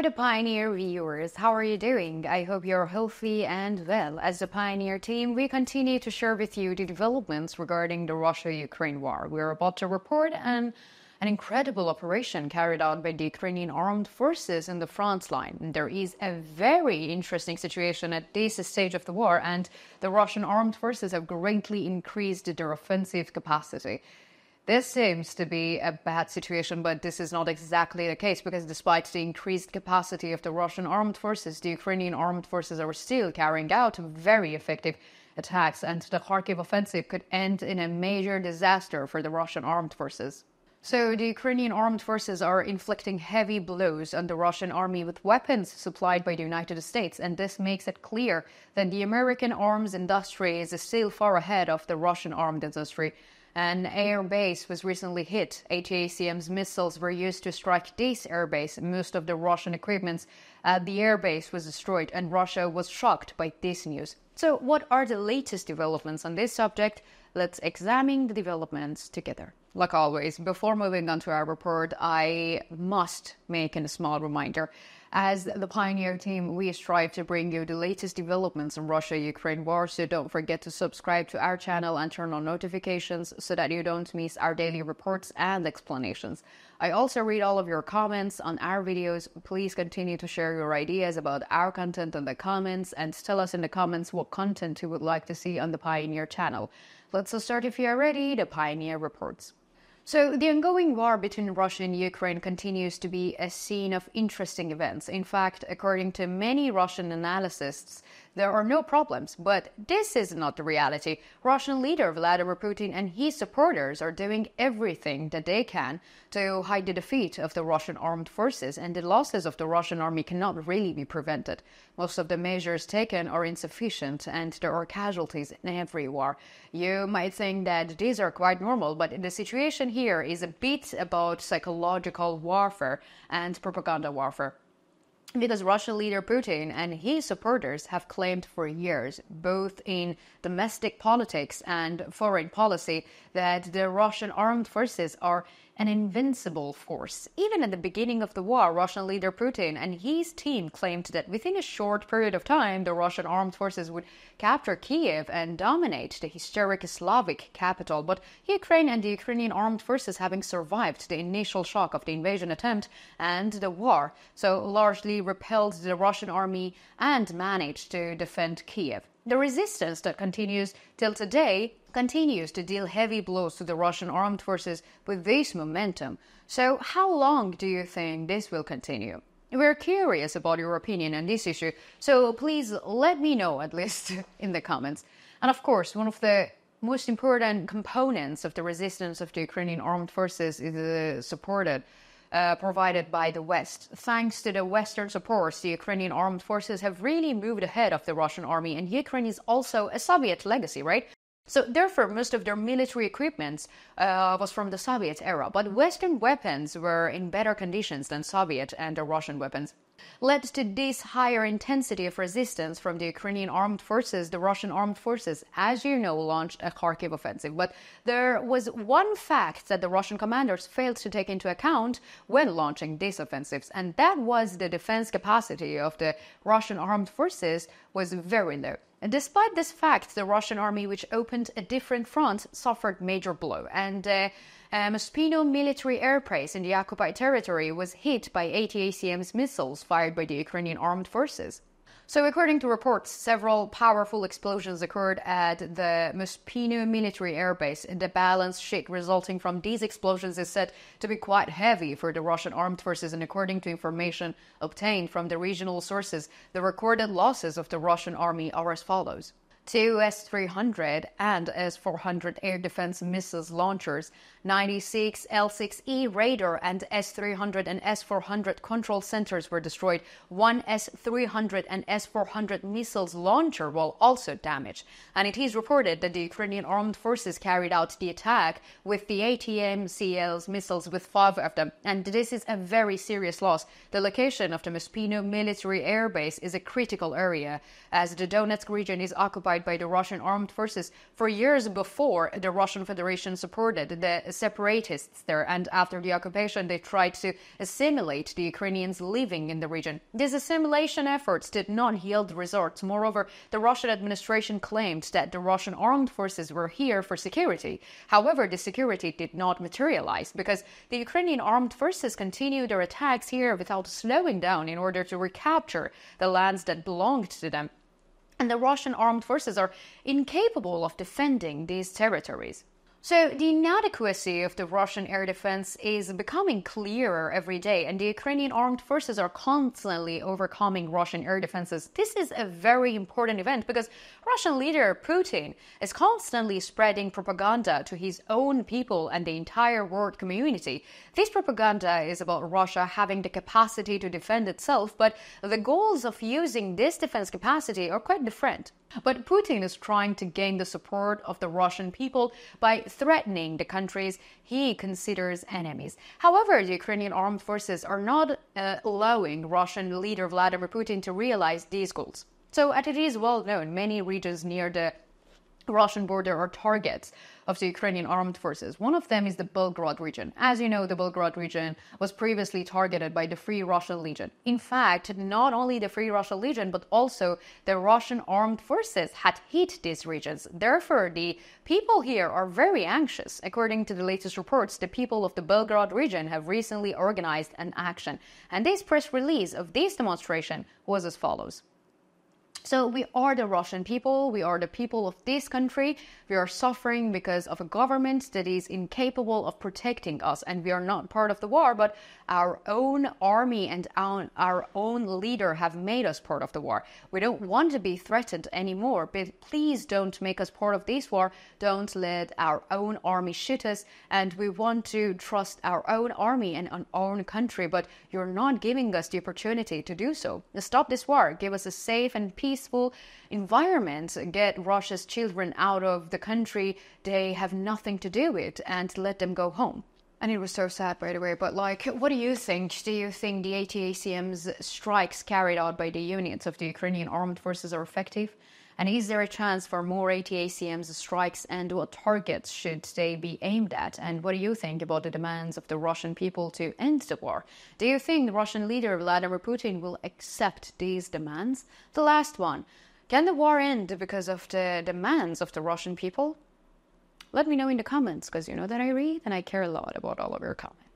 the Pioneer viewers, how are you doing? I hope you're healthy and well. As the Pioneer team, we continue to share with you the developments regarding the Russia-Ukraine war. We're about to report an incredible operation carried out by the Ukrainian armed forces in the front line. There is a very interesting situation at this stage of the war, and the Russian armed forces have greatly increased their offensive capacity. This seems to be a bad situation, but this is not exactly the case, because despite the increased capacity of the Russian armed forces, the Ukrainian armed forces are still carrying out very effective attacks, and the Kharkiv offensive could end in a major disaster for the Russian armed forces. So the Ukrainian armed forces are inflicting heavy blows on the Russian army with weapons supplied by the United States, and this makes it clear that the American arms industry is still far ahead of the Russian armed industry. An air base was recently hit. ATACMS missiles were used to strike this air base. Most of the Russian equipment at the air base was destroyed, and Russia was shocked by this news. So what are the latest developments on this subject? Let's examine the developments together. Like always, before moving on to our report, I must make a small reminder. As the Pioneer team, we strive to bring you the latest developments in Russia-Ukraine war, so don't forget to subscribe to our channel and turn on notifications so that you don't miss our daily reports and explanations. I also read all of your comments on our videos. Please continue to share your ideas about our content in the comments, and tell us in the comments what content you would like to see on the Pioneer channel. Let's start, if you are ready, the Pioneer reports. So the ongoing war between Russia and Ukraine continues to be a scene of interesting events. In fact, according to many Russian analysts, there are no problems. But this is not the reality. Russian leader Vladimir Putin and his supporters are doing everything that they can to hide the defeat of the Russian armed forces, and the losses of the Russian army cannot really be prevented. Most of the measures taken are insufficient, and there are casualties in every war. You might think that these are quite normal, but the situation here is a bit about psychological warfare and propaganda warfare. Because Russian leader Putin and his supporters have claimed for years, both in domestic politics and foreign policy, that the Russian armed forces are an invincible force. Even at the beginning of the war, Russian leader Putin and his team claimed that within a short period of time, the Russian armed forces would capture Kiev and dominate the historic Slavic capital. But Ukraine and the Ukrainian armed forces, having survived the initial shock of the invasion attempt and the war, so largely repelled the Russian army and managed to defend Kiev. The resistance that continues till today continues to deal heavy blows to the Russian armed forces with this momentum. So how long do you think this will continue? We're curious about your opinion on this issue, so please let me know, at least in the comments. And of course, one of the most important components of the resistance of the Ukrainian armed forces is provided by the West. Thanks to the Western support, the Ukrainian armed forces have really moved ahead of the Russian army, and Ukraine is also a Soviet legacy, right? So therefore, most of their military equipment was from the Soviet era, but Western weapons were in better conditions than Soviet and the Russian weapons. Led to this higher intensity of resistance from the Ukrainian armed forces, the Russian armed forces, as you know, launched a Kharkiv offensive. But there was one fact that the Russian commanders failed to take into account when launching these offensives, and that was the defense capacity of the Russian armed forces was very low. And despite this fact, the Russian army, which opened a different front, suffered major blow, and Mospino military airbase in the occupied territory was hit by ATACMS missiles fired by the Ukrainian armed forces. So according to reports, several powerful explosions occurred at the Mospino military airbase. The balance sheet resulting from these explosions is said to be quite heavy for the Russian armed forces, and according to information obtained from the regional sources, the recorded losses of the Russian army are as follows. 2 S-300 and S-400 air defense missiles launchers, 96 L-6E radar and S-300 and S-400 control centers were destroyed. 1 S-300 and S-400 missiles launcher was also damaged. And it is reported that the Ukrainian armed forces carried out the attack with the ATACMS missiles, with 5 of them. And this is a very serious loss. The location of the Mospino military airbase is a critical area, as the Donetsk region is occupied occupied by the Russian armed forces for years before the Russian Federation supported the separatists there, and after the occupation they tried to assimilate the Ukrainians living in the region. These assimilation efforts did not yield results. Moreover, the Russian administration claimed that the Russian armed forces were here for security. However, the security did not materialize because the Ukrainian armed forces continued their attacks here without slowing down in order to recapture the lands that belonged to them. And the Russian armed forces are incapable of defending these territories. So the inadequacy of the Russian air defense is becoming clearer every day, and the Ukrainian armed forces are constantly overcoming Russian air defenses. This is a very important event because Russian leader Putin is constantly spreading propaganda to his own people and the entire world community. This propaganda is about Russia having the capacity to defend itself, but the goals of using this defense capacity are quite different. But Putin is trying to gain the support of the Russian people by threatening the countries he considers enemies. However, the Ukrainian armed forces are not allowing Russian leader Vladimir Putin to realize these goals. So, as it is well known, many regions near the Russian border are targets of the Ukrainian armed forces. One of them is the Belgorod region. As you know, the Belgorod region was previously targeted by the Free Russian Legion. In fact, not only the Free Russian Legion, but also the Russian armed forces had hit these regions. Therefore, the people here are very anxious. According to the latest reports, the people of the Belgorod region have recently organized an action. And this press release of this demonstration was as follows. So we are the Russian people, we are the people of this country, we are suffering because of a government that is incapable of protecting us, and we are not part of the war, but our own army and our own leader have made us part of the war. We don't want to be threatened anymore, but please don't make us part of this war, don't let our own army shoot us, and we want to trust our own army and our own country, but you're not giving us the opportunity to do so. Stop this war, give us a safe and peaceful environment, get Russia's children out of the country they have nothing to do with, and let them go home. And it was so sad, by the way, but what do you think? Do you think the ATACM's strikes carried out by the units of the Ukrainian armed forces are effective? And is there a chance for more ATACM's strikes, and what targets should they be aimed at? And what do you think about the demands of the Russian people to end the war? Do you think the Russian leader Vladimir Putin will accept these demands? The last one, can the war end because of the demands of the Russian people? Let me know in the comments, because you know that I read and I care a lot about all of your comments.